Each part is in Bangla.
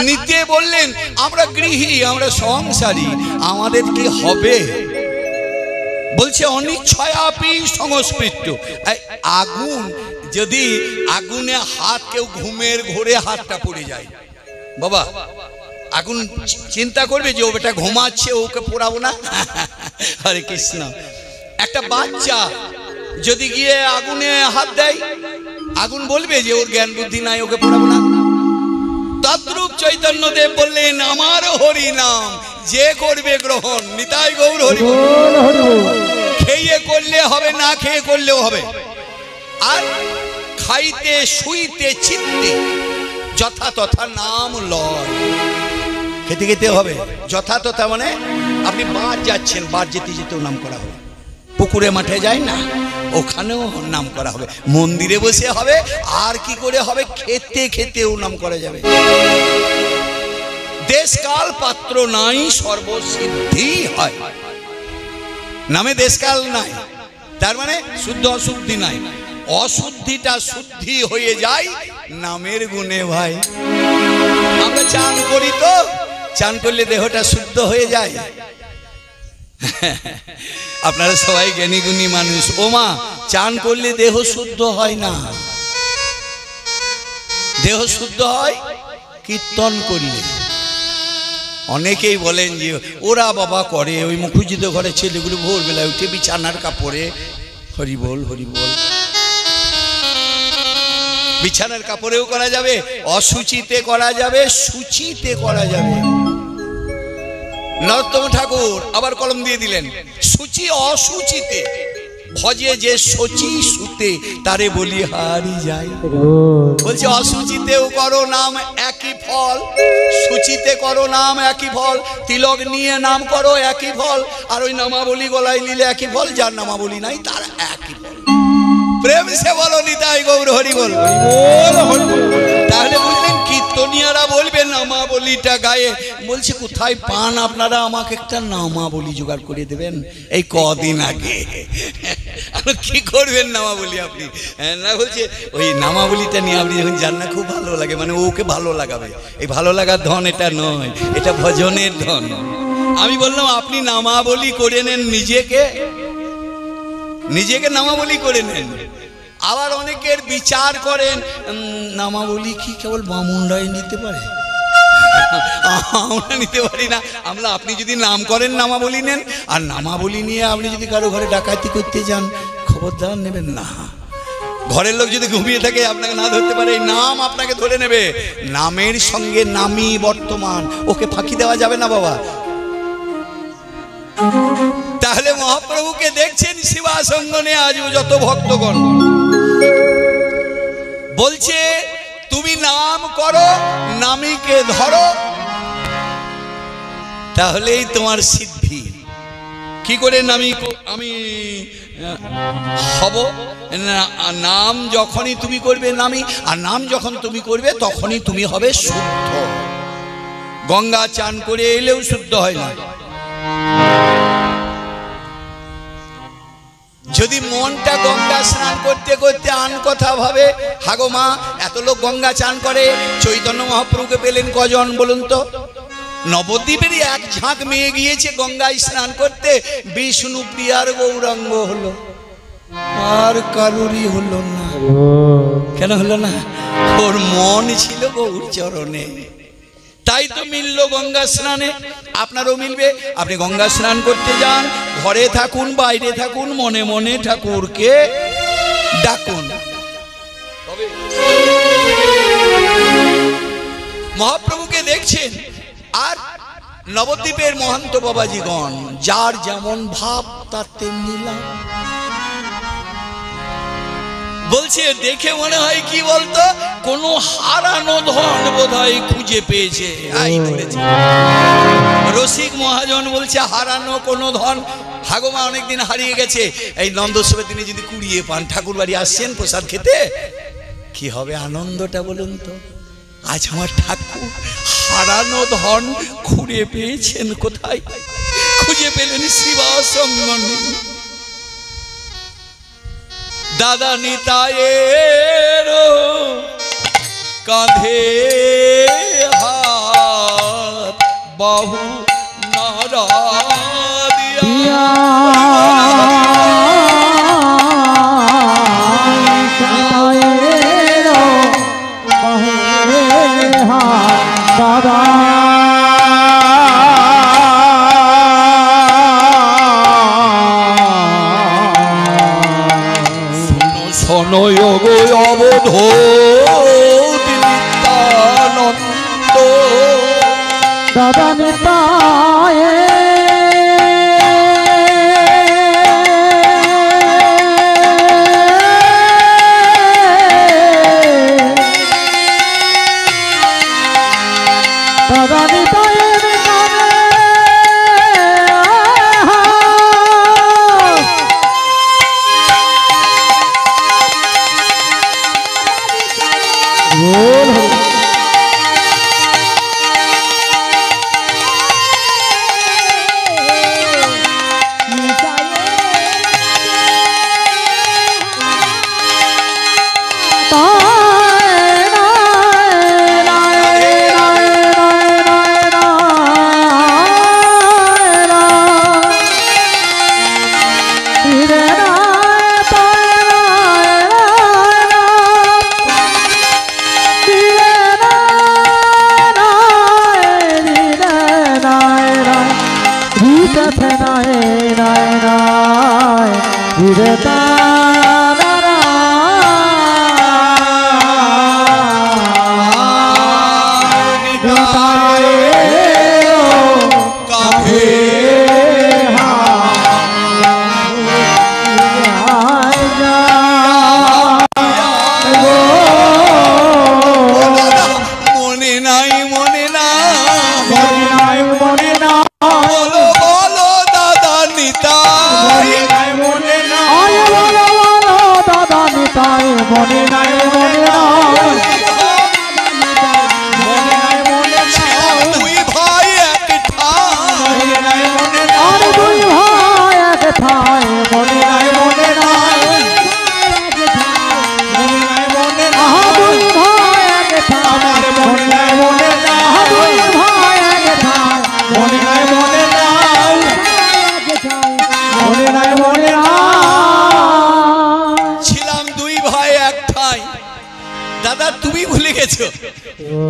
নিতে বললেন আমরা গৃহী, আমরা সংসারী, আমাদের কি হবে? বলছে অনিচ্ছয়াপি সংস্পৃষ্ট। আগুন, যদি আগুনে হাত, কেউ ঘুমের ঘোরে হাতটা পড়ে যায়, বাবা আগুন চিন্তা করবে যে ও বেটা ঘুমাচ্ছে, ওকে পোড়াবো না? হরে কৃষ্ণ। একটা বাচ্চা যদি গিয়ে আগুনে হাত দেয়, আগুন বলবে যে ওর জ্ঞান বুদ্ধি নাই, ওকে পোড়াবো না? তদ্রূপ চৈতন্যদেব বললেন আমার হরি নাম যে করবে গ্রহণ, নিতাই গৌর হরি বল। খেয়ে করলে হবে, না খেয়ে করলেও হবে। আর খাইতে শুইতে চিত্তে যথা তথা নাম লয়। খেতে খেতে হবে যথা তথা, মানে আপনি বার যাচ্ছেন, বার যেতে যেতেও নাম করা হবে। পুকুরে মাঠে যায় না, ওখানেও নাম করা হবে। মন্দিরে বসে হবে, আর কি করে হবে? খেতে খেতেও নাম করা যাবে। দেশকাল পাত্র নাই, সর্বসিদ্ধি হয়। নামে দেশকাল নাই, তার মানে শুদ্ধ অশুদ্ধি নাই। অশুদ্ধিটা শুদ্ধি হয়ে যায় নামের গুণে। ভাই আমরা চান করি তো, চান করলে দেহটা শুদ্ধ হয়ে যায়। আপনারা সবাই জ্ঞানী গুণী মানুষ। ও মা, চান করলে দেহ শুদ্ধ হয় না, দেহ শুদ্ধ হয় কীর্তন করলে। অনেকেই বলেন যে ওরা বাবা করে, ওই মুখুজিত ঘরে ছেলেগুলো ভোরবেলায় উঠে বিছানার কাপড়ে হরি বল হরি বল। বিছানার কাপড়েও করা যাবে, অসুচিতে করা যাবে, সূচিতে করা যাবে। নরোত্তম ঠাকুর আবার কলম দিয়ে দিলেন, সূচি অসুচিতে ভজে যে সচি সুতে তারে বলি হারি যায়। বলছে অসুচিতেও করো নাম একই ফল, সূচিতে করো নাম একই ফল, তিলক নিয়ে নাম করো একই ফল, আর ওই নামাবলী গলায় নিলে একই ফল, যার নামাবলী নাই তার একই ফল। প্রেম সে বলো নিতাই গৌর হরি বল। তাহলে বুঝলেন কীর্তনিয়ারা বলবে নামাবলীটা গায়ে। বলছে কোথায় পান আপনারা, আমাকে একটা নামাবলী জোগাড় করে দেবেন। এই কদিন আগে কি করবেন নামাবলী আপনি? না বলছে ওই নামাবলীটা নিয়ে আপনি যখন যান না, খুব ভালো লাগে, মানে ওকে ভালো লাগাবে। এই ভালো লাগার ধন এটা নয়, এটা ভজনের ধন। আমি বললাম আপনি নামাবলী করে নেন, নিজেকে নিজেকে নামাবলী করে নেন। আবার অনেকের বিচার করেন নামাবলী কি কেবল বামুনরাই নিতে পারে, আমরা নিতে পারি না। আমরা, আপনি যদি নাম করেন নামাবলী নেন, আর নামাবলী নিয়ে আপনি যদি কারো ঘরে ডাকাতি করতে যান, খবরদার নেবেন না। ঘরের লোক যদি ঘুমিয়ে থাকে আপনাকে না ধরতে পারে, নাম আপনাকে ধরে নেবে। নামের সঙ্গে নামই বর্তমান, ওকে ফাঁকি দেওয়া যাবে না বাবা। তাহলে মহাপ্রভুকে দেখছেন শিবাসঙ্গনে আজও যত ভক্তগণ, বলছে তুমি নাম করো, নামীকে ধরো, তাহলেই তোমার সিদ্ধি। কি করে আমি হব? নাম যখনই তুমি করবে নামী, আর নাম যখন তুমি করবে তখনই তুমি হবে শুদ্ধ। গঙ্গা চান করে এলেও শুদ্ধ হয় না। যদি মনটা গঙ্গা স্নান করতে করতে আন কথা ভাবে, হাগো মা এত লোক গঙ্গা চান করে, চৈতন্য মহাপ্রভুকে পেলেন কজন বলুন তো? নবদ্বীপেরই এক ঝাঁক মেয়ে গিয়েছে গঙ্গায় স্নান করতে, বিষ্ণু প্রিয়ার গৌরাঙ্গ হলো, আর কারুরই হলো না। কেন হলো না? ওর মন ছিল গৌর চরণে। তাই তো মিলল গঙ্গা স্নানে। আপনারও মিলবে। আপনি গঙ্গা স্নান করতে যান, ঘরে থাকুন বাইরে থাকুন, মনে মনে ঠাকুরকে ডাকুন। মহাপ্রভুকে দেখছেন। আর নবদ্বীপের মহন্ত বাবাজিগণ, যার যেমন ভাব তার তেমনি লাভ। বলছে দেখে মনে হয় কি বলতো, কোনো হারানো ধন বোধহয় খুঁজে পেয়েছে। রসিক মহাজন বলছে হারানো কোনো ধন, হাগোমা অনেকদিন হারিয়ে গেছে। এই নন্দোৎসবের দিনে যদি কুড়িয়ে পান, ঠাকুর বাড়ি আসছেন প্রসাদ খেতে, কি হবে আনন্দটা বলুন তো? আজ আমার ঠাকুর হারানো ধন খুঁড়ে পেয়েছেন। কোথায় খুঁজে পেলেন? শিবাসঙ্গনে। দাদা নিতায়ের কাঁধে হাত বাহু নাড়া দিয়া শোনয় গো অবধূত নিত্যানন্দ দাদা নিতায় দাদা নিতায়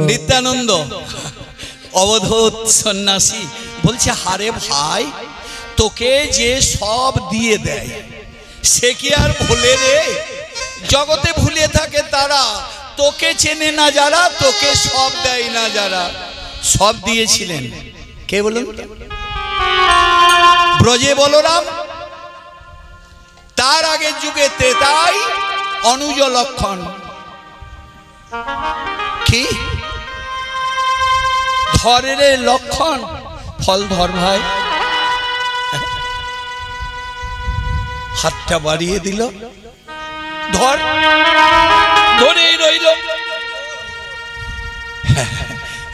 নিত্যানন্দ অবধূত সন্ন্যাসী বলছে, হারে ভাই, তোকে যে সব দিয়ে দেয় সে কি আর ভুলে রে? জগতে ভুলে থাকে তারা, তোকে চেনে না যারা, তোকে সব দেয় না যারা। সব দিয়েছিলেন কে বলুন? ব্রজে বলরাম, তার আগের যুগে ত্রেতাই অনুজ লক্ষণ। কি ধরে রে লক্ষণ? ফল ধর ভাই। হাতটা বাড়িয়ে দিল, ধর, ধরেই রইল।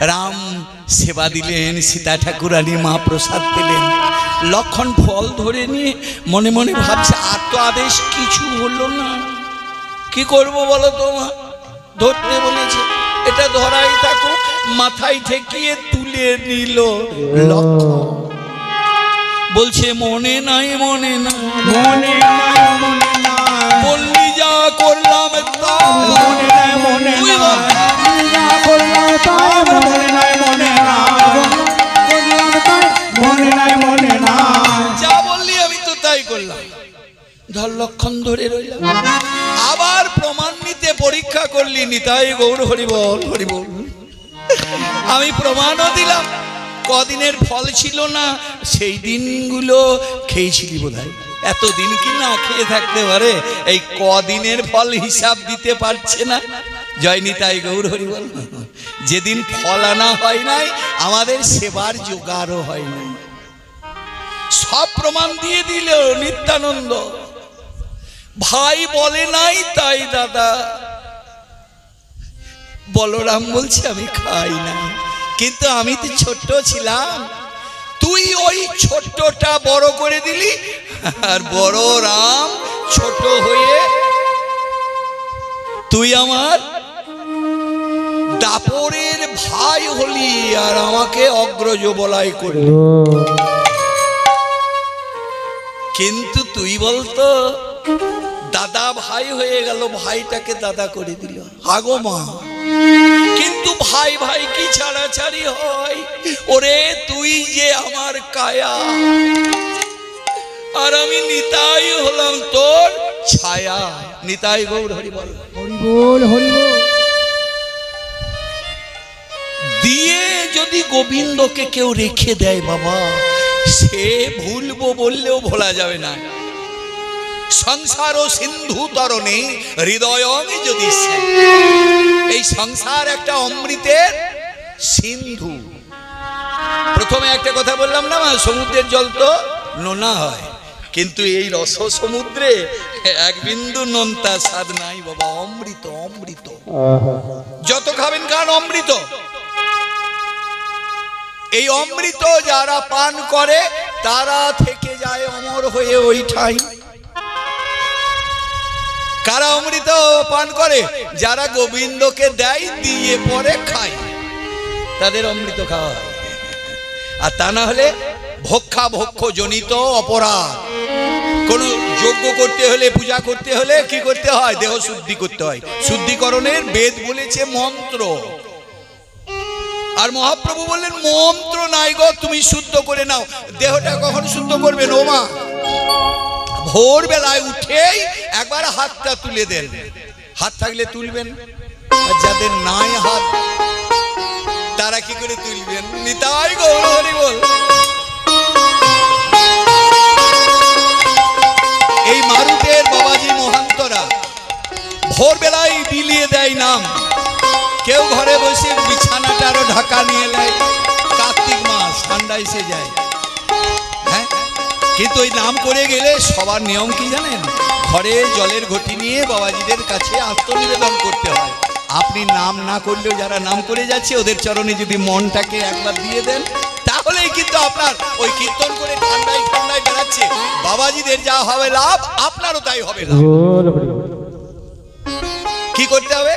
রাম সেবা দিলেন, সীতা ঠাকুরানী মা প্রসাদ পেলেন। লক্ষণ ফল ধরে নিয়ে মনে মনে ভাবছে, আর তো আদেশ কিছু হলো না, কি করব বলো তোমা? ধরতে বলেছে, এটা ধরাই থাকুক। মাথায় ঠেকিয়ে তুলে নিল লক্ষণ। বলছে, মনে নাই মনে না, মনে নাই মনে না, বললি যা করলাম তা মনে নাই মনে না, যা করলাম তাই মনে নাই মনে না, মনে নাই মনে না, যা বললি আমি তো তাই করলাম। ধর লক্ষণ ধরে রইলাম। আবার প্রমাণ নিতে পরীক্ষা করলি, নিতাই গৌর হরি বল, হরি বল। আমি প্রমাণও দিলাম, কদিনের ফল ছিল না সেই দিনগুলো খেয়েছিলি বোধহয়। এতদিন কি না খেয়ে থাকতে পারে? এই কদিনের ফল হিসাব দিতে পারছে না। জয় নিতাই গৌর হরি বল। যেদিন ফল আনা হয় নাই, আমাদের সেবার জোগাড়ও হয় নাই। সব প্রমাণ দিয়ে দিল নিত্যানন্দ। ভাই বলে নাই তাই দাদা। বলরাম বলছে, আমি খাই না, কিন্তু আমি তো ছোট্ট ছিলাম, তুই ওই ছোট্টটা বড় করে দিলি। আর বড় রাম ছোট হয়ে তুই আমার দাপরের ভাই হলি আর আমাকে অগ্রজ বলাই করলি, কিন্তু তুই বলতো দাদা ভাই হয়ে গেল, ভাইটাকে দাদা করে দিল। হাগো মা, কিন্তু ভাই ভাই কি ছাড়াছাড়ি হয়? ওরে তুই যে আমার কায়া আর আমি নিতাই হলাম তোর ছায়া। নিতাই গৌর হরি বল, হরি বল, হরি বল। দিয়ে যদি গোবিন্দকে কেউ রেখে দেয় বাবা, সে ভুলবো বললেও ভোলা যাবে না। সংসার ও সিন্ধু তরণে হৃদয় যদি, এই সংসার একটা অমৃতের সিন্ধু। প্রথমে একটা কথা বললাম না, সমুদ্রের জল তো নোনা হয়, কিন্তু এই রস সমুদ্রে এক বিন্দু নোনতা স্বাদ নাই বাবা। অমৃত, অমৃত, যত খাবেন খান অমৃত। এই অমৃত যারা পান করে তারা থেকে যায় অমর হয়ে ওই ঠাই। কারা অমৃত পান করে? যারা গোবিন্দকে দেয়, দিয়ে পরে খায়, তাদের অমৃত খাওয়া হয়। আর তা না হলে ভক্ষা ভক্ষ জনিত অপরাধ। কোন যজ্ঞ করতে হলে, পূজা করতে হলে কি করতে হয়? দেহ শুদ্ধি করতে হয়। শুদ্ধিকরণের বেদ বলেছে মন্ত্র, আর মহাপ্রভু বললেন মন্ত্র নাই গো, তুমি শুদ্ধ করে নাও। দেহটা কখন শুদ্ধ করবেন? ও মা, ভোর বেলায় উঠেই একবার হাতটা তুলে দেন। হাত থাকলে তুলবেন, আর যাদের নাই হাত তারা কি করে তুলবেন? নিতাই গৌর হরি বল। এই মারুতের বাবাজি মহান্তরা ভোর বেলায় বিলিয়ে দেয় নাম। কেউ ঘরে বসে বিছানাটা আরো ঢাকা নিয়ে নেয়। কার্তিক মাস, ঠান্ডা এসে যায়, হ্যাঁ, কিন্তু ওই নাম করে গেলে সবার নিয়ম কি জানেন? ঘরে জলের ঘটি নিয়ে বাবাজিদের কাছে আত্মনিবেদন করতে হয়। আপনি নাম না করলেও যারা নাম করে যাচ্ছে ওদের চরণে যদি মনটাকে একবার দিয়ে দেন, তাহলেই কিন্তু আপনার ওই কীর্তন করে ঠান্ডায় ঠান্ডায় বেড়াচ্ছে বাবাজিদের যা হবে লাভ, আপনারও তাই হবে লাভ। কি করতে হবে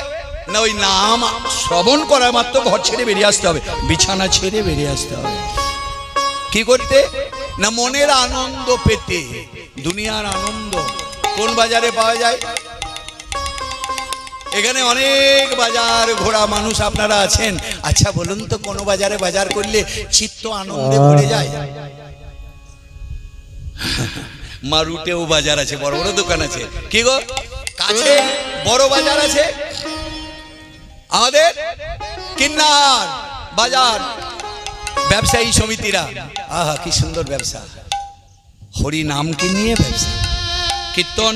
না, ওই নাম শ্রবণ করার মাত্র ঘর ছেড়ে বেরিয়ে আসতে হবে, বিছানা ছেড়ে বেরিয়ে আসতে হবে। কি করতে না, মনের আনন্দ পেতে। দুনিয়ার আনন্দ কোন বাজারে পাওয়া যায়? এখানে অনেক বাজার ঘোরা মানুষ আপনারা আছেন। আচ্ছা বলুন তো, কোন বাজারে বাজার করলে চিত্ত আনন্দে ভরে যায়? মারুটেও বাজার আছে, বড় বড় দোকান আছে। কি গো, কাছে বড় বাজার আছে। আমাদের কিন্নার বাজার, ব্যবসায়ী সমিতিরা, আহা কি সুন্দর ব্যবসা, হরি নামকে নিয়ে ব্যবসা, কীর্তন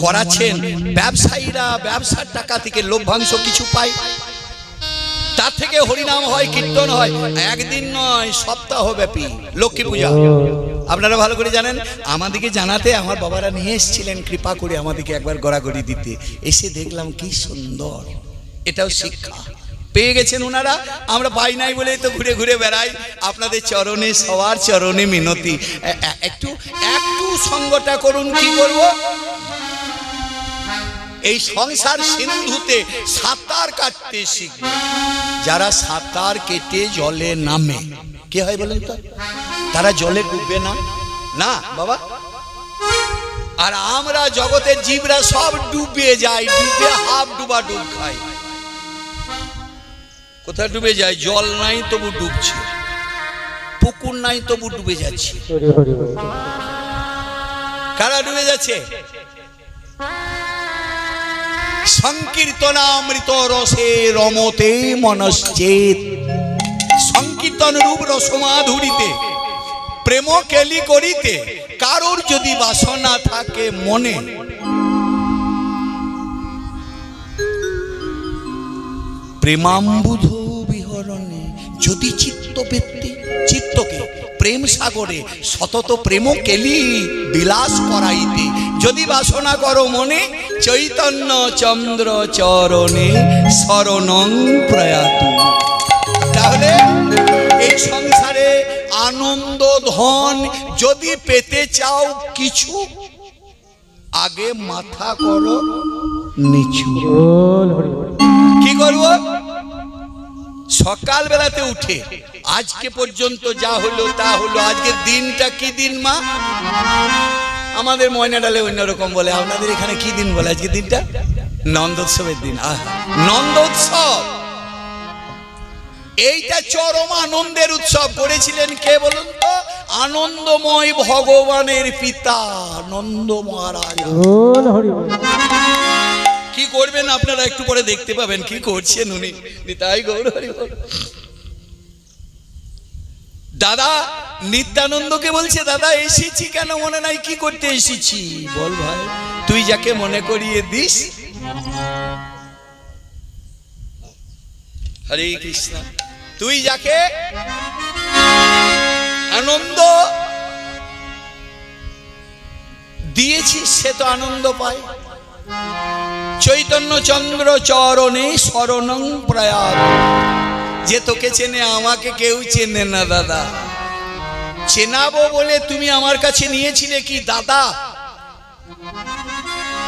করাচ্ছেন ব্যবসায়ীরা। ব্যবসার টাকা থেকে লভ্যাংশ কিছু পায়, তার থেকে হরিনাম হয়, কীর্তন হয়। একদিন নয়, সপ্তাহব্যাপী লক্ষ্মী পূজা। আপনারা ভালো করে জানেন, আমাদেরকে জানাতে আমার বাবারা নিয়ে এসেছিলেন কৃপা করে আমাদেরকে একবার গড়াগড়ি দিতে। এসে দেখলাম কি সুন্দর, এটাও শিক্ষা পেয়ে গেছেন ওনারা, আমরা পাই নাই বলে তো ঘুরে ঘুরে বেড়াই। আপনাদের চরণে, সবার চরণে মিনতি, একটু একটু সঙ্গটা করুন। কি করব? এই সংসার সিন্ধুতে সাঁতার কাটতে শিখবে। যারা সাঁতার কেটে জলে নামে, কে হয় বলেন তো? তারা জলে ডুববে না, না বাবা। আর আমরা জগতের জীবরা সব ডুবে যাই, ডুবে হাফ ডুবা ডুব খাই। কোথায় ডুবে যায়? জল নাই তবু ডুবছে, পুকুর নাই তবু ডুবে যাচ্ছে। কারা ডুবে যাচ্ছে? সংকীর্তনামৃত রসে রমতে মনশ্চেত। সংকীর্তন রূপ রসমাধুরীতে প্রেম কেলি করিতে কারোর যদি বাসনা থাকে মনে, প্রেমাম্বুধ বিহরণে যদি চিত্তবৃত্তি, চিত্তকে প্রেম সাগরে সতত প্রেম কেলি বিলাস করাইতে যদি বাসনা করো মনে, চৈতন্য চন্দ্র চরণে শরণং প্রয়াত। তাহলে এই সংসারে আনন্দ ধন যদি পেতে চাও কিছু, আগে মাথা করো নিচু। কি করবো? সকাল বেলাতে উঠে আজকে পর্যন্ত যা হলো তা হলো। আজকের দিনটা কি দিন মা? আমাদের ময়নাডালে অন্যরকম বলে, আপনাদের এখানে কি দিন বলে আজকের দিনটা? নন্দোৎসবের দিন। নন্দোৎসব, এইটা চরম আনন্দের উৎসব করেছিলেন কে বলুন তো? আনন্দময় ভগবানের পিতা নন্দ মহারাজ। কি করবেন আপনারা একটু পরে দেখতে পাবেন কি করছেন উনি। নিতাই গৌর হরি বল। দাদা নিত্যানন্দকে বলছে, দাদা এসেছি কেন মনে নাই, কি করতে এসেছি বল ভাই? তুই যাকে মনে করিয়ে দিস। হরে কৃষ্ণ। তুই যাকে আনন্দ দিয়েছিস সে তো আনন্দ পায়। চৈতন্য চন্দ্র চরণে শরণং প্রয়াগ। যে তোকে চেনে আমাকে কেউ চেনে না দাদা। চেনাবো বলে তুমি আমার কাছে নিয়েছিলে কি দাদা?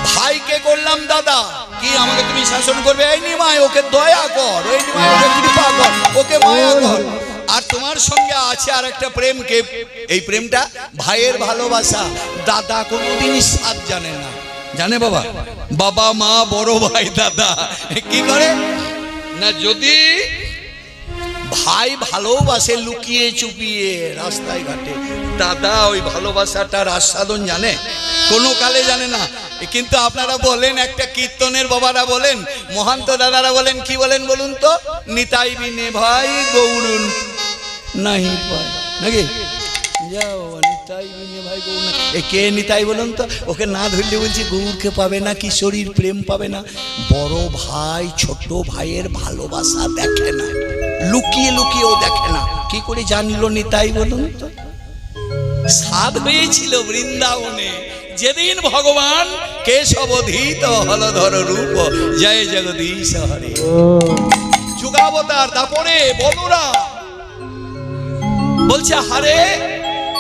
ভাইকে করলাম দাদা, কি আমাকে তুমি শাসন করবে? এই নিমায় ওকে দয়া কর, ওই নিমায় ওকে কৃপা কর, ওকে মায়া কর। আর তোমার সঙ্গে আছে আর একটা প্রেমকে, এই প্রেমটা ভাইয়ের ভালোবাসা। দাদা কোনোদিনই স্বাদ জানে না, জানে বাবা? বাবা মা বড় ভাই দাদা কি করে না, যদি ভাই ভালোবাসে লুকিয়ে চুপিয়ে রাস্তায় ঘাটে, দাদা ওই ভালোবাসাটার আস্বাদন জানে? কোনো কালে জানে না। কিন্তু আপনারা বলেন, একটা কীর্তনের বাবারা বলেন, মহান্ত দাদারা বলেন, কি বলেন বলুন তো? নিতাই বিনে ভাই গৌরুন নাহি পায়, নাকি? যাও নিতাই বিনে ভাই গৌর না। এ কে নিতাই বলুন তো? ওকে না ধরলে বলছি গৌরকে পাবে না, কিশোরীর প্রেম পাবে না। বড় ভাই ছোট ভাইয়ের ভালোবাসা দেখে না, লুকিয়ে লুকিয়েও দেখে না। কি করে জানলো নিতাই বলুন তো? সাধ হয়েছিল বৃন্দাবনে যেদিন ভগবান কেশবধীত হলধর রূপ। জয় জগদীশ হরে। যুগাবতার তারপরে বলরাম বলছে, হারে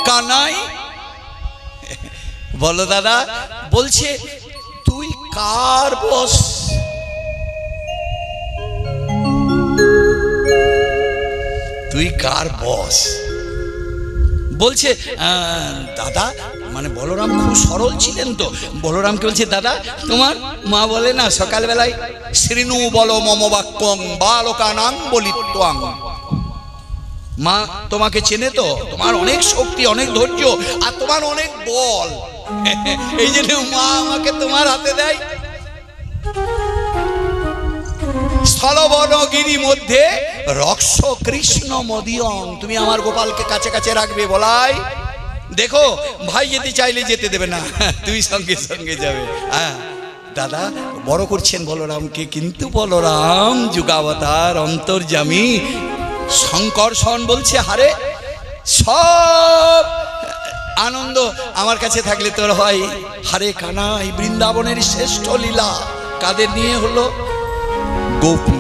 কানাই। বলো দাদা, বলছে তুই কার বস? তুই কার বস? বলছে দাদা, মানে বলরাম খুব সরল ছিলেন তো। বলরামকে বলছে, দাদা তোমার মা বলে না সকালবেলায়, শ্রীনু বল মম বাক্যং বালকানাং বলিত্বাং। মা তোমাকে চেনে তো, তোমার অনেক শক্তি, অনেক ধৈর্য, আর তোমার অনেক বল। এই জন্য মা আমাকে তোমার হাতে দেয়। স্থলবনগিরি মধ্যে রক্ষ কৃষ্ণ মদিয়ং। তুমি আমার গোপালকে কাছে কাছে রাখবে। বলাই দেখো, ভাই যেতে চাইলে যেতে দেবে না, তুই সঙ্গে সঙ্গে যাবে। হ্যাঁ দাদা বড় করছেন বলরামকে, কিন্তু বলরাম যুগাবতার অন্তর্যামী শঙ্কর্ষণ বলছে, হারে সব আনন্দ আমার কাছে থাকলে তোর হয়। হারে কানাই, বৃন্দাবনের শ্রেষ্ঠ লীলা কাদের নিয়ে হলো? গোপী।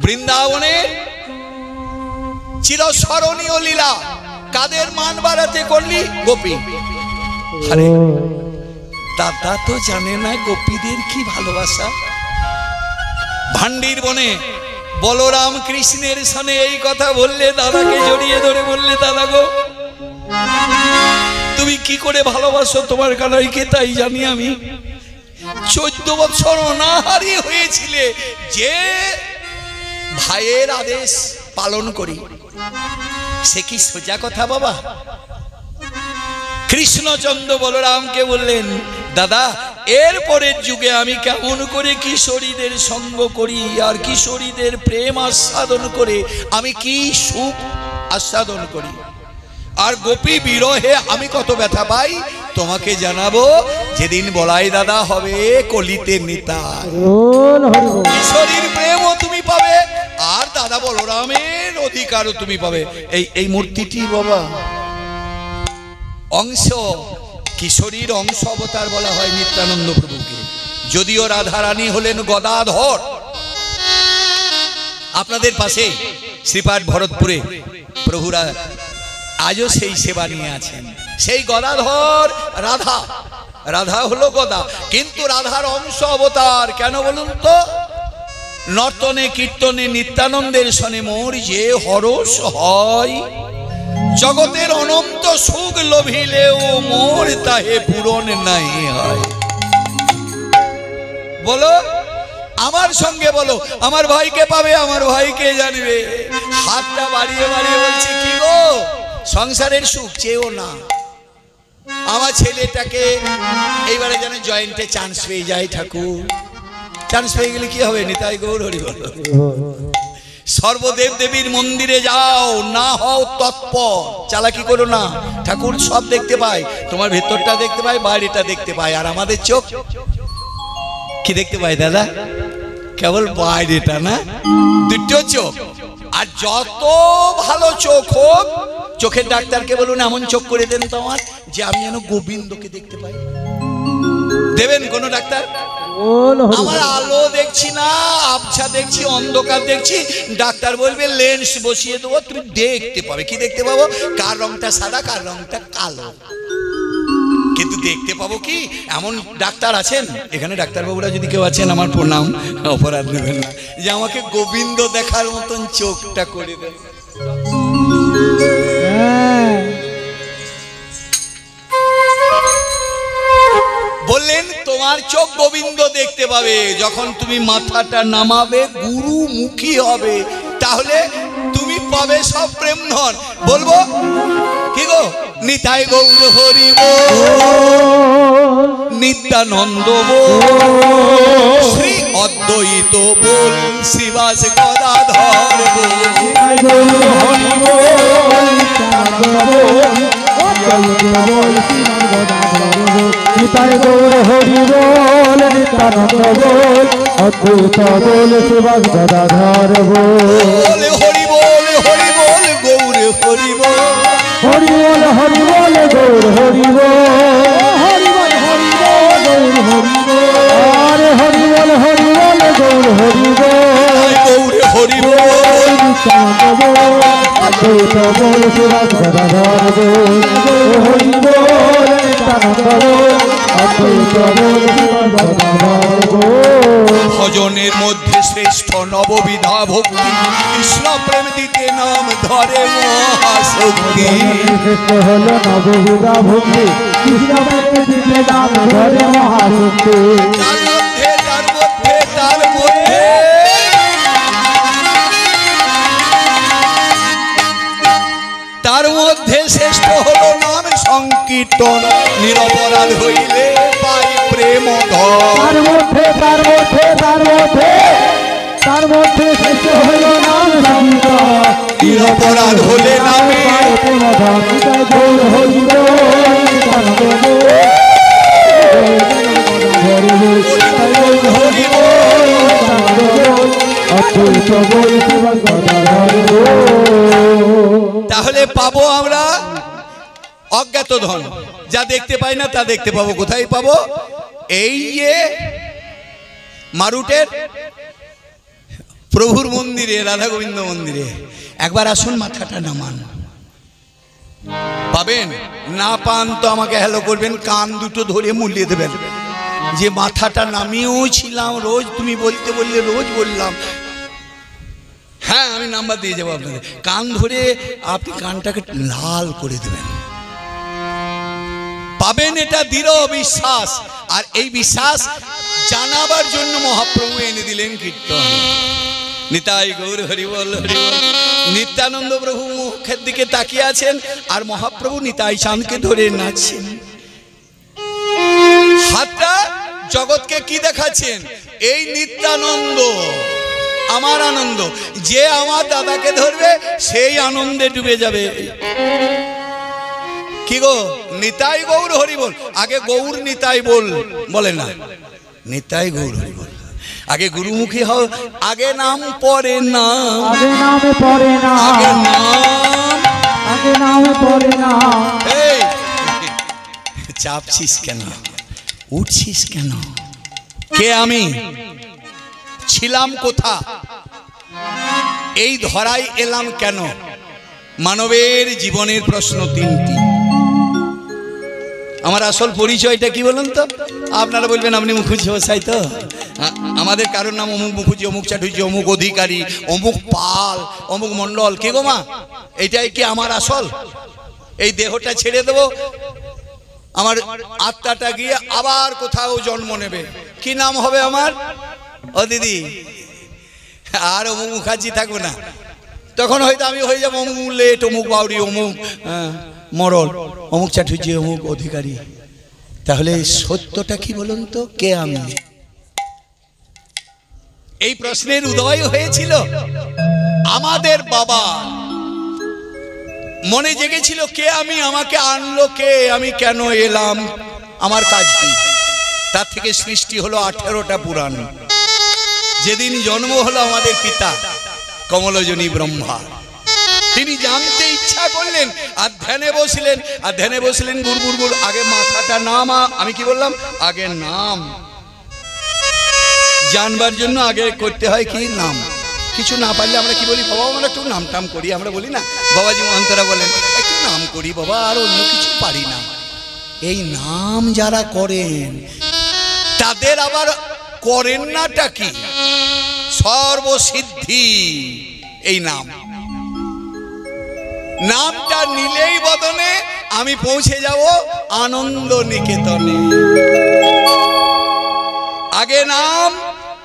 বৃন্দাবনের চিরস্মরণীয় লীলা কাদের মান বাড়াতে করলি? গোপী। আরে দাদা তো জানে না গোপীদের কি ভালোবাসা। ভান্ডির বনে বলরাম কৃষ্ণের সনে এই কথা বললে, দাদাকে জড়িয়ে ধরে বললে, দাদা গো তুমি কি করে ভালোবাসো তোমার কানাইকে তাই জানি আমি। 14 বছর অনাহারী হয়েছিলে, যে ভাইয়ের আদেশ পালন করি, সে কি সোজা কথা বাবা? কৃষ্ণচন্দ্র বলরামকে বললেন, দাদা এর পরের যুগে আমি কেমন করে কিশোরীদের সঙ্গ করি, আর কিশোরীদের প্রেম আস্বাদন করে আমি কি সুখ আস্বাদন করি, আর গোপী বিরহে আমি কত ব্যথা পাই, তোমাকে জানাবো যেদিন বলাই দাদা হবে কলিতে নিতাই। কিশোরীর প্রেমও তুমি পাবে, আর দাদা বলরামের অধিকারও তুমি পাবে। এই মূর্তিটি বাবা অংশ, কিশোরীর অংশ অবতার বলা হয় নিত্যানন্দ প্রভুকে। যদিও রাধারানী হলেন গদাধর। আপনাদের পাশে শ্রীপাঠ ভরতপুরে প্রভুরা আজও সেই সেবা নিয়ে আছেন। সেই গদাধর রাধা, রাধা হলো গদা, কিন্তু রাধার অংশ অবতার কেন বলুন তো? নর্তনে কীর্তনে নিত্যানন্দের শনে মোর যে হরস হয়, জগতের অনন্ত সুখ লোভিলেও মোর তাহে পূরণ নাই হয়। বলো আমার সঙ্গে বলো, আমার ভাইকে পাবে, আমার ভাইকে জানবে। হাতটা বাড়িয়ে বাড়িয়ে বলছে কি গো, সংসারের সুখ চেয়েও না, আমার ছেলেটাকে এইবারে যেন জয়েন্টে চান্স পেয়ে যায় ঠাকুর। চান্স পেয়ে গেলে কি হবে? নিতাই গৌর হরি বল। সর্বদেব দেবীর মন্দিরে যাও, না হও তৎপর, চালাকি করো না। ঠাকুর সব দেখতে পায়, তোমার ভেতরটা দেখতে পায়, বাইরেটা দেখতে পায়। আর আমাদের চোখ কি দেখতে পায় দাদা? কেবল বাইরেটা না, দুটো চোখ। আর যত ভালো চোখ হোক, চোখের ডাক্তারকে বলুন এমন চোখ করে দেন তো আমার, যে আমি যেন গোবিন্দকে দেখতে পাই। দেবেন কোন ডাক্তার? আমার আলো দেখছি না, আবছা দেখছি, অন্ধকার দেখছি, ডাক্তার বলবে লেন্স বসিয়ে দেবো, তুমি দেখতে পাবে। কি দেখতে পাবো? কার রংটা সাদা, কার রংটা কালো, কিন্তু দেখতে পাবো কি? এমন ডাক্তার আছেন এখানে, ডাক্তারবাবুরা যদি কেউ আছেন আমার প্রণাম, অপরাধ নেবেন না, যে আমাকে গোবিন্দ দেখার মতন চোখটা করে দেন। বললেন তোমার চোখ গোবিন্দ দেখতে পাবে যখন তুমি মাথাটা নামাবে, গুরুমুখী হবে, তাহলে তুমি পাবে সব প্রেম ধন। বলবো কি গো? নিতাই গৌর হরি বল, নিত্যানন্দ বল, শ্রী অদ্বৈত বল, শ্রীবাস গদাধর বল, নিতাই গৌর হরি বল, নিত্যানন্দ বল, অদ্বৈত বল, শ্রীবাস গদাধর বল। হরি বল, হরি বল, গৌর হরি বল, হরি বল, হরি বল, গৌর হরি বল, হরি বল, হরি বল, গৌর হরি বল, আরে হরি বল, হরি বল, গৌর হরি বল, গৌর হরি বল, নিত্যানন্দ বল, অদ্বৈত বল, শ্রীবাস গদাধর বল, হরি বল, নিত্যানন্দ বল, অদ্বৈত বল, শ্রীবাস গদাধর বল। ভজনের মধ্যে শ্রেষ্ঠ নববিধা ভক্তি, কৃষ্ণ প্রেম দিতে নাম ধরে মহাশক্তি। শ্রেষ্ঠ হলো নববিধা ভক্তি, কৃষ্ণ প্রেম দিতে নাম ধরে মহাশক্তি। তার মধ্যে তার মধ্যে তার মধ্যে তার মধ্যে শ্রেষ্ঠ হলো নাম সংকীর্তন, নিরপরাধ হইলে পাই প্রেম ধন। তার মধ্যে তার মধ্যে তার মধ্যে তার মধ্যে শ্রেষ্ঠ হলো নাম সংকীর্তন, নিরপরাধ হলে নামে পাই প্রেম ধন। নিতাই গৌর হরি বল, নিত্যানন্দ বল, হরি বল। অদ্বৈত বল, শ্রীবাস গদাধর বল। তাহলে পাবো আমরা অজ্ঞাত ধন, যা দেখতে পাই না তা দেখতে পাবো। কোথায় পাবো? এই যে মারুটের প্রভুর মন্দিরে, রাধা গোবিন্দ মন্দিরে একবার আসুন, মাথাটা নামান, পাবেন। না পান তো আমাকে হ্যালো করবেন, কান দুটো ধরে মুলিয়ে দেবেন, যে মাথাটা নামিয়েও ছিলাম, রোজ তুমি বলতে বললে রোজ বললাম। হ্যাঁ, আমি নাম্বার দিয়ে যাবো আপনাদের। কান ধরে আপনি কানটাকে লাল করে দেবেন, পাবেন। এটা দৃঢ় বিশ্বাস। আর এই বিশ্বাস জানাবার জন্য মহাপ্রভু এনে দিলেন কীর্তন। নিতাই গৌর হরি বল, হরি বল। নিত্যানন্দ প্রভু মুখের দিকে তাকিয়ে আছেন, আর মহাপ্রভু নিতাই চাঁদকে ধরে নাচছেন। হাতটা জগৎকে কি দেখাচ্ছেন? এই নিত্যানন্দ আমার আনন্দ, যে আমার দাদাকে ধরবে সেই আনন্দে ডুবে যাবে। কি গো? নিতাই গৌর হরি বল। আগে গৌর নিতাই বল, বলে না, নিতাই গৌর হরি বল। আগে গুরুমুখী হও, আগে নাম পরে না, আগে নামে পড়ে না, আগে নাম, আগে নামে পড়ে না। এই চাপছিস কেন? উঠছিস কেন? কে আমি? ছিলাম কোথা? এই ধরায় এলাম কেন? মানবের জীবনের প্রশ্ন তিনটি। আমার আসল পরিচয়টা কি বলুন তো? আপনারা বলবেন আপনি মুখুজ্জি মশাই তো। আমাদের কারোর নাম অমুক মুখুজ্জি, অমুক চাটুর্জি, অমুক অধিকারী, অমুক পাল, অমুক মণ্ডল। কে গো মা, এইটাই কি আমার আসল? এই দেহটা ছেড়ে দেবো, আমার আত্মাটা গিয়ে আবার কোথাও জন্ম নেবে। কি নাম হবে আমার? ও দিদি, আর অমুক মুখার্জি থাকবো না। তখন হয়তো আমি হয়ে যাবো অমুক লেট, অমুক বাউরি, অমুক মরল, অমুক চাটুর্জি, অমুক অধিকারী। তাহলে সত্যটা কি বলুন তো, কে আমি? এই প্রশ্নের উদয় হয়েছিল আমাদের বাবা মনে জেগেছিল। কে আমি? আমাকে আনলো কে? আমি কেন এলাম? আমার কাজ কি? তার থেকে সৃষ্টি হলো 18টা পুরাণ। যেদিন জন্ম হলো আমাদের পিতা কমলজনী ব্রহ্মা, তিনি জানতে ইচ্ছা করলেন আর ধ্যানে বসলেন। আর ধ্যানে বসলেন গুড় গুড় গুড়, আগে মাথাটা নাম। আমি কি বললাম? আগে নাম জানবার জন্য আগে করতে হয় কি? নাম। কিছু না পারলে আমরা কি বলি? বাবা আমরা একটু নাম টাম করি, আমরা বলি না? বাবাজি মহন্তরা বলেন একটু নাম করি বাবা, আর অন্য কিছু পারি না। এই নাম যারা করেন তাদের আবার করেন নাটা কি? সর্বসিদ্ধি এই নাম। নামটা নিলেই বদনে আমি পৌঁছে যাব আনন্দ নিকেতনে। আগে নাম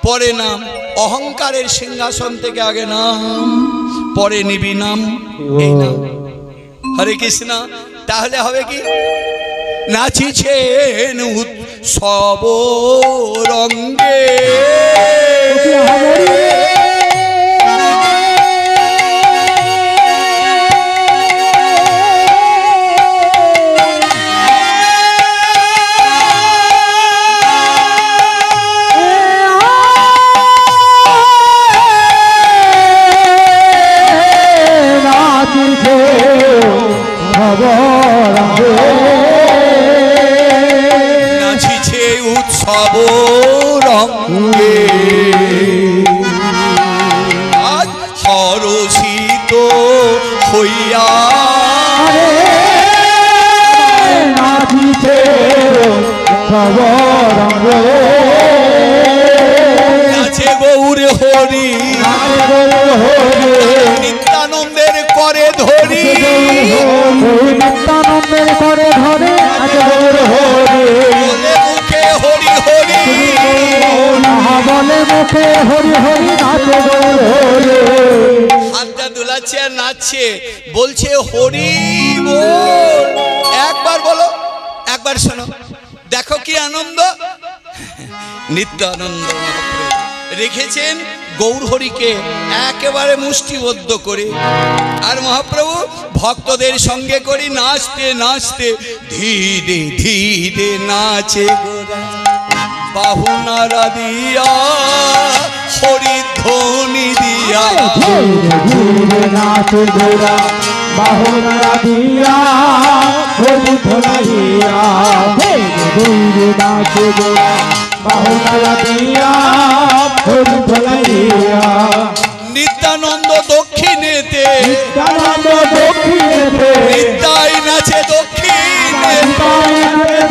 পরে নাম। অহংকারের সিংহাসন থেকে আগে নাম, পরে নিবি নাম। এই নাম হরে কৃষ্ণ। তাহলে হবে কি? নাচিছেন উৎসব রঙ্গে, নাচিছে উৎসব রঙ্গে, আজ সরসিত হইয়া নাচিছে উৎসব রঙ্গে, নাচে গৌর হরি, নিত্যানন্দের করে ধরি, নিত্যানন্দের করে ধরে বলে মুখে হরি হরি, বলে মুখে হরি হরি, নাচে হরি। হাতটা দুলাচ্ছে আর নাচছে, বলছে হরি বল। একবার বলো, একবার শোনো, দেখো কি আনন্দ। নিত্য আনন্দ মহাপ্রভু রেখেছেন গৌরহরিকে একেবারে মুষ্টিবদ্ধ করে। আর মহাপ্রভু ভক্তদের সঙ্গে করি নাচতে নাচতে ধীরে ধীরে নাচে গোরা, বাহু নাড়া দিয়া হরিধ্বনি দিয়া, ধীরে ধীরে নাচে গোরা, বাহু নাড়া দিয়া হরি ধরাইয়া, ধীরে ধীরে নাচে গোরা, বাহু নাড়া দিয়া হরি ধরাইয়া। নিত্যানন্দ দক্ষিণেতে, নিত্যানন্দ দক্ষিণেতে, নিতাই নাচে দক্ষিণে,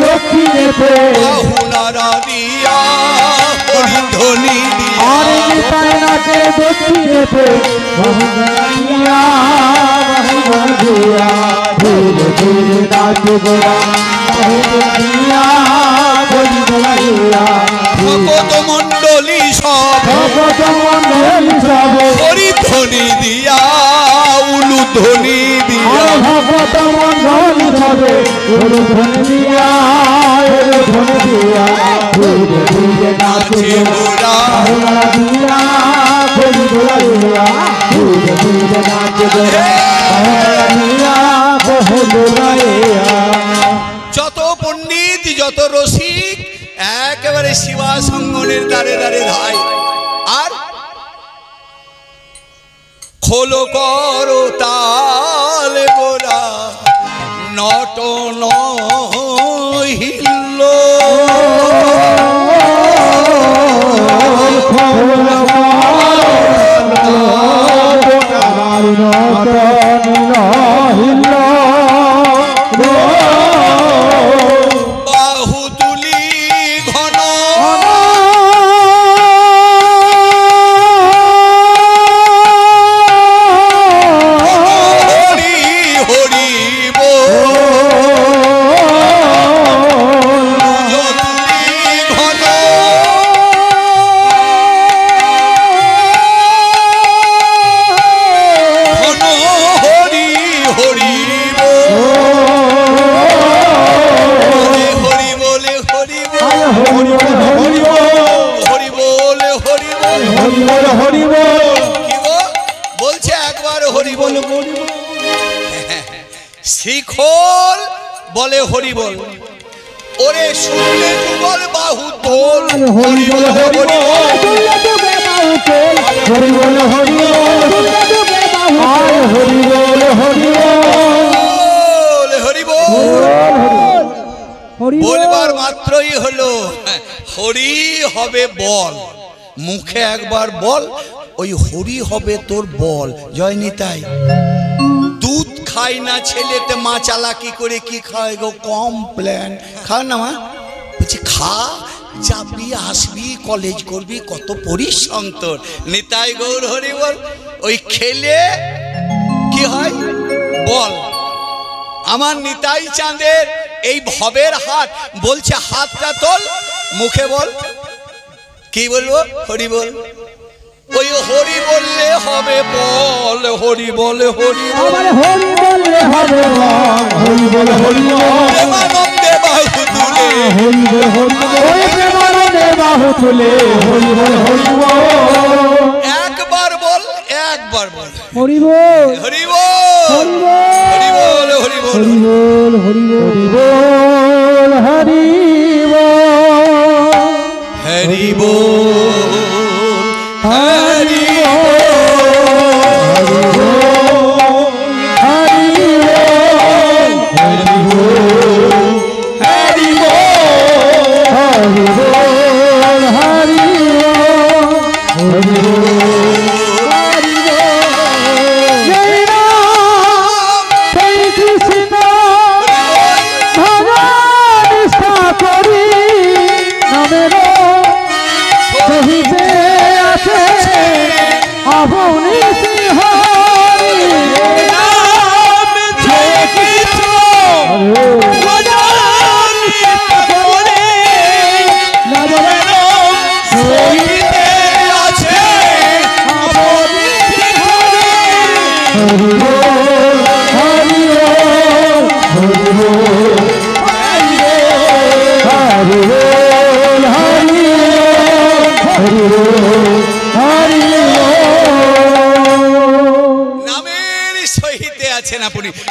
দক্ষিণেতে, বাহু নাড়া দিয়া হরিধ্বনি দিয়া, আর নিতাই নাচে দক্ষিণেতে, বাহু ধরাইয়া বাহু ধরিয়া, ধীরে ধীরে নাচে গোরা, বাহু ধরাইয়া হরি ধরাইয়া। ভগত মণ্ডলী সব ভগত মণ্ডলী সব হরিধ্বনি দিয়া উলুধ্বনি দিয়া, ভগত মণ্ডলী সব হরিধ্বনি দিয়া, হরিধ্বনি দিয়া, ধীরে ধীরে নাচে গোরা, দিয়া হরি ধরাইয়া, ধীরে ধীরে নাচে গোরা, দিয়া হরি ধরাইয়া। যত পণ্ডিত যত রসিক একেবারে শিবা সঙ্গনের দ্বারে দ্বারে ধাই। আর খোলো করো তাল গোরা, নট নহিল, বাহু তুলি হরি বল হরি বল কি গো বলছে একবার হরি বল শিখল বলে হরি বল ওরে শুনলে যুগল বাহু তোল হরি বল হরি বল হরি বল হরি বল হরি বল হরি হরি বল বলবার মাত্রই হলো হরি হবে বল মুখে একবার বল ওই হরি হবে তোর বল জয় নিতাই দুধ খাই না ছেলেতে মা চালাকি করে কি খায় গো কমপ্লেন খা না মা বলছি খা যাবি আসবি কলেজ করবি কত পরিশ্রম তোর নিতাই গৌর হরি বল ওই খেলে কি হয় বল আমার নিতাই চাঁদের এই ভবের হাত বলছে হাতটা তোল মুখে বল কি বলবো হরি বল ওই হরি বললে হবে বল হরি বল হরি বল হরি বললে হবে হরি বল হরি বল প্রেমানন্দে বাহু তুলে হরি বল হরি বল প্রেমানন্দে বাহু তুলে হরি বল হরি বল একবার বল একবার বল হরি বল হরি বল হরি বল হরি বল হরি বল হরি বল হরি বল হরি বল হরি বল হরি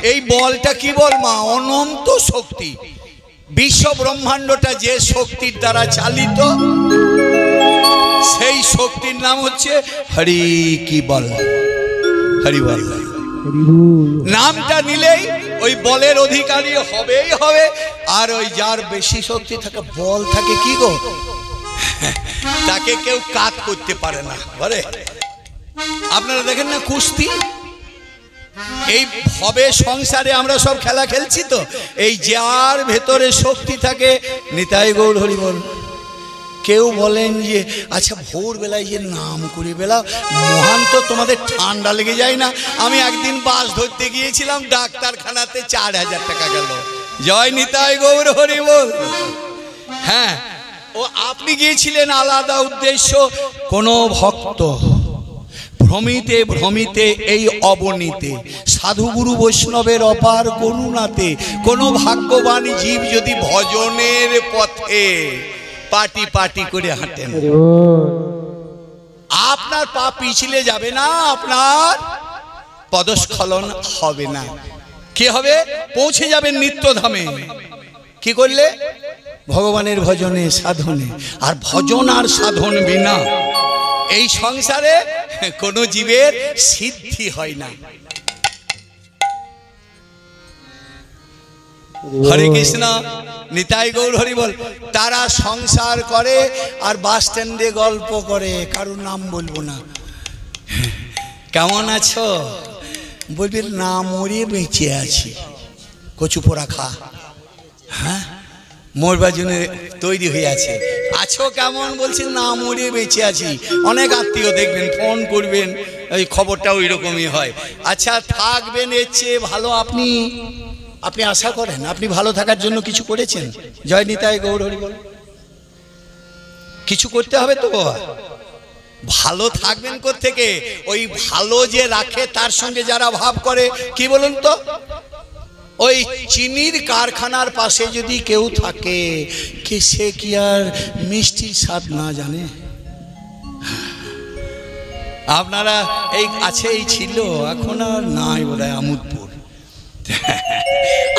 এই বলটা কি বল মা অনন্ত শক্তি বিশ্ব ব্রহ্মাণ্ডটা যে শক্তির দ্বারা চালিত সেই শক্তির নাম হচ্ছে হরি কি বল হরি বল নামটা নিলেই ওই বলের অধিকারী হবেই হবে আর ওই যার বেশি শক্তি থাকে বল থাকে কি গো তাকে কেউ কাট করতে পারে না বলে আপনারা দেখেন না কুস্তি এই ভবে সংসারে আমরা সব খেলা খেলছি তো এই যার ভেতরে শক্তি থাকে নিতাই গৌর হরি বল কেউ বলেন যে আচ্ছা ভোরবেলায় যে নাম করে বেলা মহান তো তোমাদের ঠান্ডা লেগে যায় না আমি একদিন বাস ধরতে গিয়েছিলাম ডাক্তারখানাতে 4000 টাকা গেল জয় নিতাই গৌর হরি বল হ্যাঁ ও আপনি গিয়েছিলেন আলাদা উদ্দেশ্য কোনো ভক্ত ভ্রমিতে ভ্রমিতে এই অবনীতে সাধুগুরু বৈষ্ণবের অপার করুণাতে কোনো ভাগ্যবান জীব যদি ভজনের পথে পাটি পাটি করে হাঁটেন আপনার পা পিছলে যাবে না আপনার পদস্খলন হবে না কি হবে পৌঁছে যাবেন নিত্যধামে কি করলে ভগবানের ভজনে সাধনে আর ভজন আর সাধন বিনা এই সংসারে কোনো জীবের সিদ্ধি হয় না হরে কৃষ্ণ নিতাই গৌর হরি বল তারা সংসার করে আর বাস স্ট্যান্ডে গল্প করে কারোর নাম বলবো না কেমন আছো বলবি না মরে বেঁচে আছি কচু পোড়া খা হ্যাঁ মরবার জন্য তৈরি হয়ে আছে আছো কেমন বলছি না মরে বেঁচে আছি অনেক আত্মীয় দেখবেন ফোন করবেন ওই খবরটা ওই রকমই হয় আচ্ছা থাকবেন এর চেয়ে ভালো আপনি আশা করেন আপনি ভালো থাকার জন্য কিছু করেছেন জয় নিতাই গৌর হরি বল কিছু করতে হবে তো ভালো থাকবেন কোত্থেকে ওই ভালো যে রাখে তার সঙ্গে যারা ভাব করে কি বলুন তো ওই চিনির কারখানার পাশে যদি কেউ থাকে কি সে কি আর মিষ্টির স্বাদ না জানে আপনারা এই আছে, এই ছিল, এখন আর নাই বোধহয় আমোদপুর।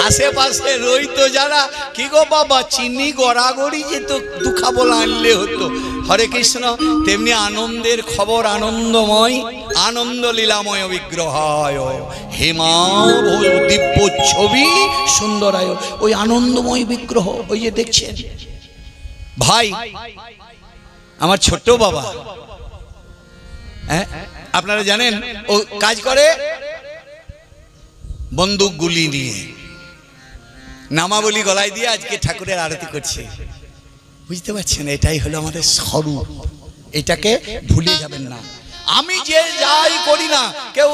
আশেপাশে রইতো যারা, কি গো বাবা চিনি গড়াগড়ি যেত, দুখা বলা আনলে হতো। হরে কৃষ্ণ। তেমনি আনন্দের খবর, আনন্দময়, আনন্দ লীলাময় বিগ্রহায় হেমা দিব্য ছবি সুন্দরায়, ওই আনন্দময় বিগ্রহ ওই যে দেখছেন ভাই, আমার ছোট বাবা, হ্যাঁ আপনারা জানেন ও কাজ করে বন্দুক গুলি নিয়ে, নামাবলী গলায় দিয়ে আজকে ঠাকুরের আরতি করছে। বুঝতে পারছেন, এটাই হলো আমাদের স্বরূপ, এটাকে ভুলে যাবেন না। আমি যে যাই করি না, কেউ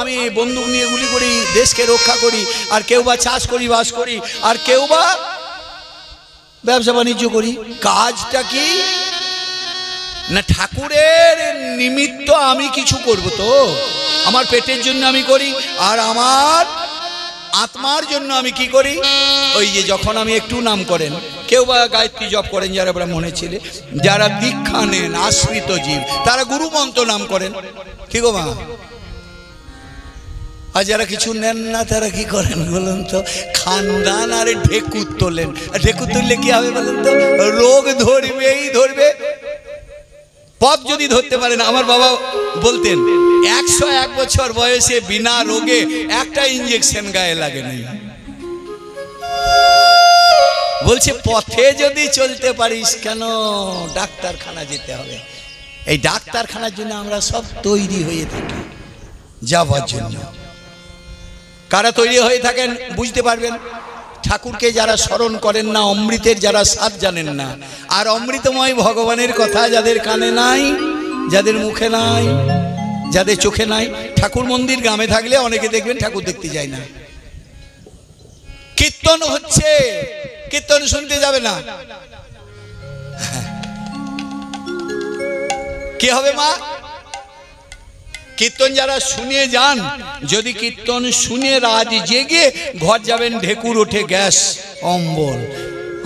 আমি বন্দুক নিয়ে গুলি করি, দেশকে রক্ষা করি, আর কেউ বা চাষ করি, বাস করি, আর কেউ বা ব্যবসা বাণিজ্য করি। কাজটা কি না, ঠাকুরের নিমিত্ত আমি কিছু করব, তো আমার পেটের জন্য আমি করি, আর আমার আত্মার জন্য আমি কি করি, ওই যে যখন আমি একটু নাম করেন, কেউ বা গায়ত্রী জপ করেন, যারা ব্রাহ্মণের ছেলে, যারা দীক্ষা নেন আশ্রিত জীব, তারা গুরু মন্ত্র নাম করেন, কি গো মা? আর যারা কিছু নেন না তারা কি করেন বলুন তো, খানদান আর ঢেকুর তোলেন। ঢেকুর তুললে কি হবে বলুন তো, রোগ ধরবেই ধরবে, পথ যদি ধরতে পারেন। আমার বাবা বলতেন 101 বছর বয়সে বিনা রোগে একটা ইঞ্জেকশন গায়ে লাগে নাই। বলছে পথে যদি চলতে পারিস কেন ডাক্তারখানা যেতে হবে। এই ডাক্তারখানার জন্য আমরা সব তৈরি হয়ে থাকি যাবার জন্য। কারা তৈরি হয়ে থাকেন বুঝতে পারবেন, ঠাকুরকে যারা স্মরণ করেন না, অমৃতের যারা স্বাদ জানেন না, আর অমৃতময় ভগবানের কথা যাদের কানে নাই, যাদের মুখে নাই, যাদের চোখে নাই। ঠাকুর মন্দির গ্রামে থাকলে অনেকে দেখবেন ঠাকুর দেখতে যায় না। কীর্তন হচ্ছে, কীর্তন শুনতে যাবে না, কি হবে মা? কীর্তন যারা শুনে যান, যদি কীর্তন শুনে রাত জেগে ঘর যাবেন, ঢেকুর ওঠে, গ্যাস অম্বল,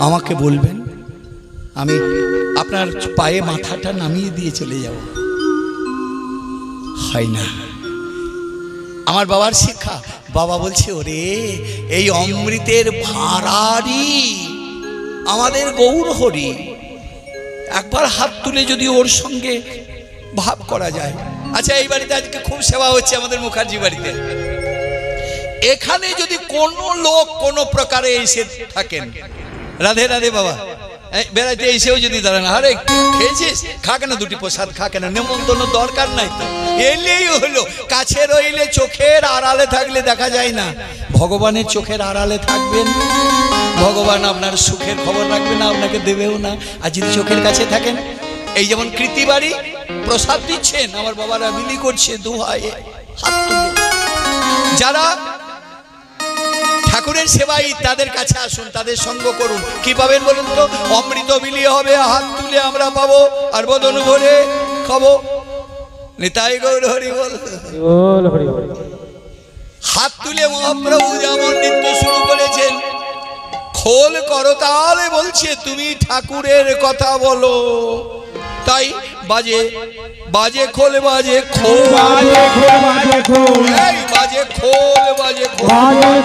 আমাকে বলবেন, আমি আপনার পায়ে মাথাটা নামিয়ে দিয়ে চলে যাব। হয় না। আমার বাবার শিক্ষা, বাবা বলছে ওরে এই অমৃতের ভাঁড়ারি আমাদের গৌর হরি, একবার হাত তুলে যদি ওর সঙ্গে ভাব করা যায়। আচ্ছা, এই বাড়িতে আজকে খুব সেবা হচ্ছে আমাদের মুখার্জি বাড়িতে। এখানে যদি কোনো লোক কোনো প্রকারে এসে থাকেন, রাধে রাধে বাবা, বেড়াইতে এসেও যদি দাঁড়ান, আরে খেয়েছিস, খা কেন, দুটি প্রসাদ খা কেন, নেমন্তন্ন দরকার নাই তো, এলেই হলো। কাছে রইলে চোখের আড়ালে থাকলে দেখা যায় না, ভগবানের চোখের আড়ালে থাকবেন, ভগবান আপনার সুখের খবর রাখবে না, আপনাকে দেবেও না। আর যদি চোখের কাছে থাকেন, এই যেমন কৃতি বাড়ি প্রসাদ দিচ্ছেন, আমার বাবারা বিলি করছে দুহাই হাত তুলে। যারা ঠাকুরের সেবাই তাদের কাছে আসুন, তাদের সঙ্গ করুন, কি পাবেন বলুন তো? অমৃত বিলি হবে, হাত তুলে আমরা পাবো, আর বদন ভরে খাবো। নিতাই গৌর হরি বল। হাত তুলে মহাপ্রভু যেমন নৃত্য শুরু করেছেন, খোল করতালে বলছে তুমি ঠাকুরের কথা বলো, তাই বাজে বাজে খোল, বাজে খোল, বাজে খোল, বাজে খোল, বাজে খোল, বাজে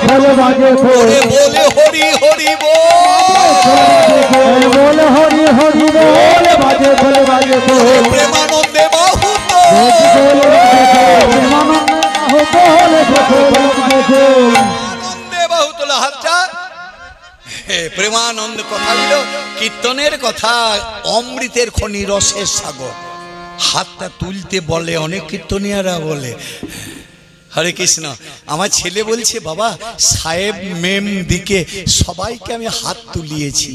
খোল, বাজে খোল, বলে হরি হরি বল, বলে হরি হরি বল, বাজে খোল, বাজে খোল, প্রেমানন্দে বাহুত, প্রেমানন্দে বাহুত হাতটা। প্রেমানন্দ কথাগুলো কীর্তনের কথা, অমৃতের খনি, রসের সাগর। হাতটা তুলতে বলে অনেক কীর্তনিয়ারা বলে। হরে কৃষ্ণ। আমার ছেলে বলছে বাবা সাহেব মেম দিকে সবাইকে আমি হাত তুলিয়েছি।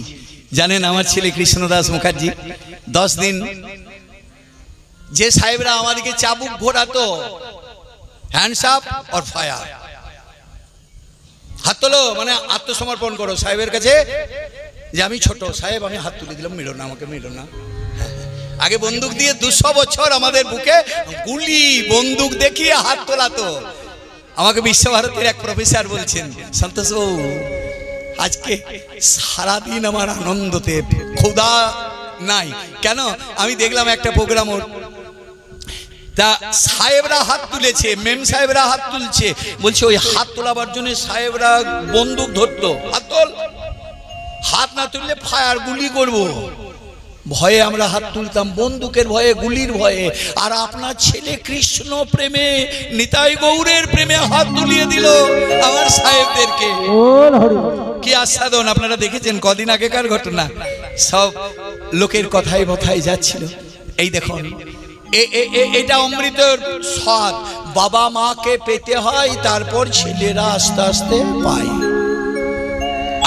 জানেন আমার ছেলে কৃষ্ণদাস মুখার্জি 10 দিন যে সাহেবরা আমাদেরকে চাবুক ঘোরাতো, হ্যান্ডস আপ আর ফায়ার, হাত তোলো মানে আত্মসমর্পণ করো সাহেবের কাছে, যে আমি ছোট সাহেব, আমি হাত তুলে দিলাম, মিলো না আমাকে, মিলো না। আগে বন্দুক দিয়ে 200 বছর আমাদের বুকে গুলি বন্দুক দেখিয়ে হাত তোলাতো। আমাকে বিশ্বভারতীর এক প্রফেসর বলছেন, সন্তোষ বাবু আজকে সারাদিন আমার আনন্দতে ক্ষুধা নাই। কেন? আমি দেখলাম একটা প্রোগ্রাম, ওর তা সাহেবরা হাত তুলেছে, মেম সাহেবরা হাত তুলছে, বলছে ওই হাত তোলাবার জন্য সাহেবরা বন্দুক ধরতো, হাত তোল, হাত না তুললে ফায়ার, গুলি করব। ভয়ে আমরা হাত তুলতাম, বন্দুকের ভয়ে, গুলির ভয়ে। আর আপনার ছেলে কৃষ্ণ প্রেমে, নিতাই গৌরের প্রেমে হাত তুলিয়ে দিল আমার সাহেবদেরকে। কি আস্বাদন! আপনারা দেখেছেন কদিন আগেকার ঘটনা, সব লোকের কথায় কথায় যাচ্ছিল। এই দেখুন, এটা অমৃতের স্বাদ। বাবা মাকে পেতে হয়, তারপর ছেলেরা আস্তে আস্তে পায়।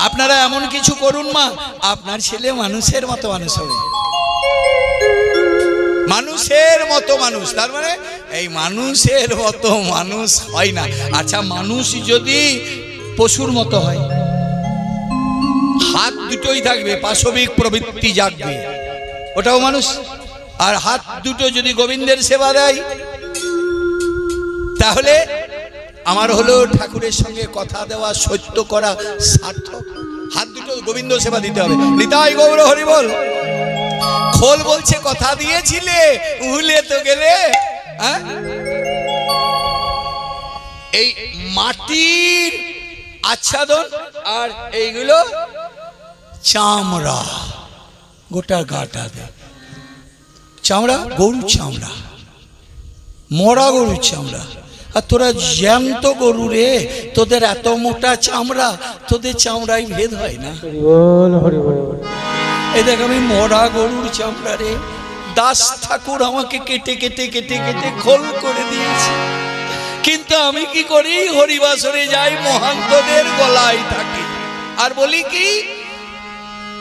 আপনারা এমন কিছু করুন মা, আপনার ছেলে মানুষের মতো মানুষ হবে, মানুষের মতো মানুষ। তার মানে এই মানুষের মতো মানুষ হয় না। আচ্ছা, মানুষ যদি পশুর মতো হয়, হাত দুটোই থাকবে, পাশবিক প্রবৃত্তি জাগবে, ওটাও মানুষ। আর হাত দুটো যদি গোবিন্দের সেবা দেয়, তাহলে আমার হলো ঠাকুরের সঙ্গে কথা দেওয়া, সত্য করা সার্থক। হাত দুটো গোবিন্দ সেবা দিতে হবে। নিতাই গৌর হরি বল। খোল বলছে কথা দিয়েছিলে, ভুলে তো গেলে। এই মাটির আচ্ছাদন আর এইগুলো চামড়া, গোটা গাটা দেয় চামড়া, গরুর চামড়া, মরা গরুর চামড়া। আর তোরা জ্যান্ত গরু রে, তোদের এত মোটা চামড়া, তোদের চামড়ায় ভেদ হয় না। এই দেখ, আমি মরা গরুর চামড়া রে, দাস ঠাকুর আমাকে কেটে কেটে কেটে কেটে খোল করে দিয়েছে। কিন্তু আমি কি করি, হরিবাসরে যাই, মহান্তদের গলায় থাকি আর বলি কি,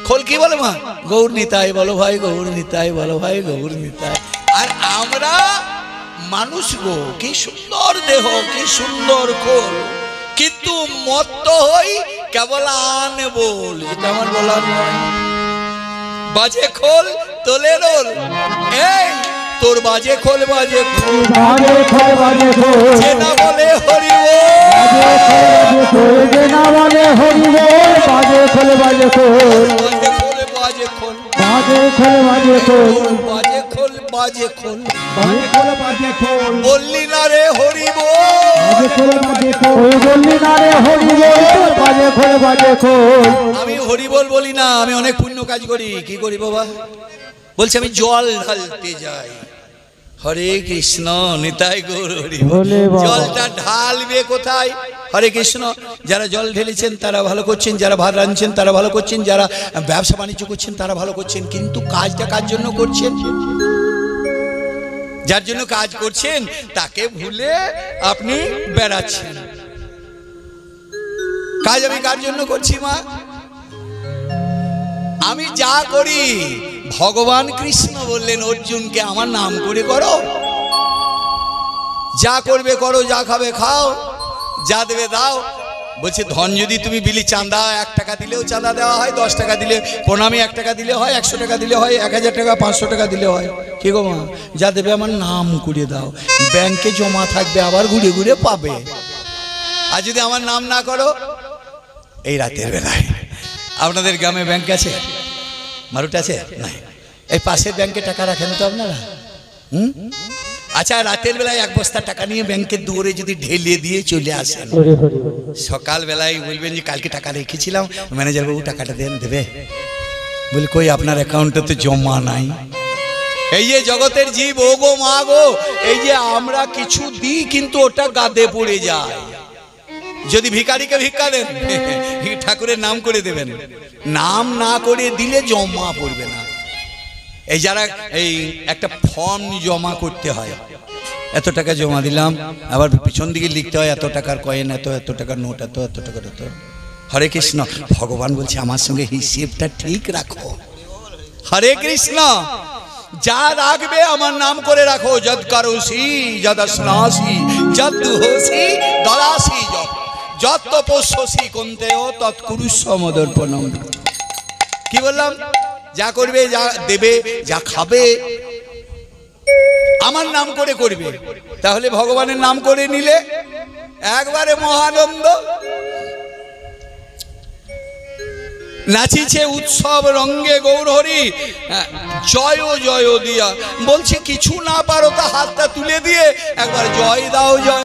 খোল কি বলে মা, গৌর নিতাই বলো ভাই, গৌর নিতাই বলো ভাই, গৌর নিতাই। আর আমরা মানুষ গো, কি সুন্দর দেহ, কি সুন্দর খোল, কিন্তু মত্ত হই কেবল আন বল। এটা আমার বলার নয়। বাজে খোল তোলে রোল, এই তোর বাজে খোল, বাজে খোল, বাজে খোল, বাজে খোল, যে না বলে হরি বল, যে না বলে হরি বল, বাজে খোল, বাজে খোল, বাজে খোল, বাজে খোল, বাজে খোল, বাজে খোল, বাজে খোল, বাজে খোল, বাজে খোল, বাজে খোল, বললি না রে হরি বল, বাজে খোল, বাজে খোল, বললি না রে হরি বল, বাজে খোল, বাজে খোল। আমি হরি বল বলি না, আমি অনেক পুণ্য কাজ করি। কি করি বাবা? বলছে আমি জল ঢালতে যাই। হরে কৃষ্ণ, নিতাই গৌর হরি বল। জলটা ঢালবে কোথায়? হরে কৃষ্ণ। যারা জল ঢেলেছেন তারা ভালো করছেন, যারা ভাত রাঁধছেন তারা ভালো করছেন, যারা ব্যবসা বাণিজ্য করছেন তারা ভালো করছেন। কিন্তু কাজটা কার জন্য করছেন? যার জন্য কাজ করছেন তাকে ভুলে আপনি বেড়াচ্ছেন। কাজ আমি কার জন্য করছি মা? আমি যা করি, ভগবান কৃষ্ণ বললেন অর্জুনকে, আমার নাম করে করো। যা করবে করো, যা খাবে খাও, যা দেবে দাও। বলছে ধন যদি তুমি বিলি, চাঁদা 1 টাকা দিলেও চাঁদা দেওয়া হয়, 10 টাকা দিলে প্রণামী 1 টাকা দিলে হয়, 100 টাকা দিলে হয়, 1000 টাকা 500 টাকা দিলে হয়। কি গো মা, যা দেবে আমার নাম করে দাও, ব্যাংকে জমা থাকবে, আবার ঘুরে ঘুরে পাবে। আর যদি আমার নাম না করো, এই রাতের বেলায় আপনাদের গ্রামে ব্যাংক আছে? মারুট আছে? নাই। এই পাশের ব্যাংকে টাকা রাখেন তো আপনারা? আচ্ছা, রাতের বেলায় 1 বস্তা টাকা নিয়ে ব্যাংকের দুয়ারে যদি ঢেলে দিয়ে চলে আসেন, সকাল বেলায় বলবেন যে কালকে টাকা রেখেছিলাম, ম্যানেজার বাবু টাকাটা দেন, দেবে? বলি কই, আপনার অ্যাকাউন্টে তো জমা নাই। এই যে জগতের জীব, ও গো মা গো, এই যে আমরা কিছু দিই কিন্তু ওটা গাদে পড়ে যায়। যদি ভিখারিকে ভিক্ষা দেন, ঠাকুরের নাম করে দেবেন, নাম না করে দিলে জমা পড়বে না। এই যারা এই একটা ফর্ম জমা করতে হয়, এত টাকা জমা দিলাম, আবার পিছন দিকে লিখতে হয় এত টাকার কয়েন, এত টাকার নোট, এত টাকার এত। হরে কৃষ্ণ। ভগবান বলছে আমার সঙ্গে হিসেবটা ঠিক রাখো। হরে কৃষ্ণ। যা রাখবে আমার নাম করে রাখো। যদ করোসি যদ স্নাসি যদ দুহসি দলাসি যত তপস্যসি কুন্তেও তৎকুরুষ্ব মদর্পণম। কি বললাম? যা করবে, যা দেবে, যা খাবে আমার নাম করে করবে। তাহলে ভগবানের নাম করে নিলে একবারে মহানন্দ। নাচিছে উৎসব রঙ্গে গৌরহরি, জয় জয় দিয়া। বলছে কিছু না পারো তা হাতটা তুলে দিয়ে একবার জয় দাও জয়।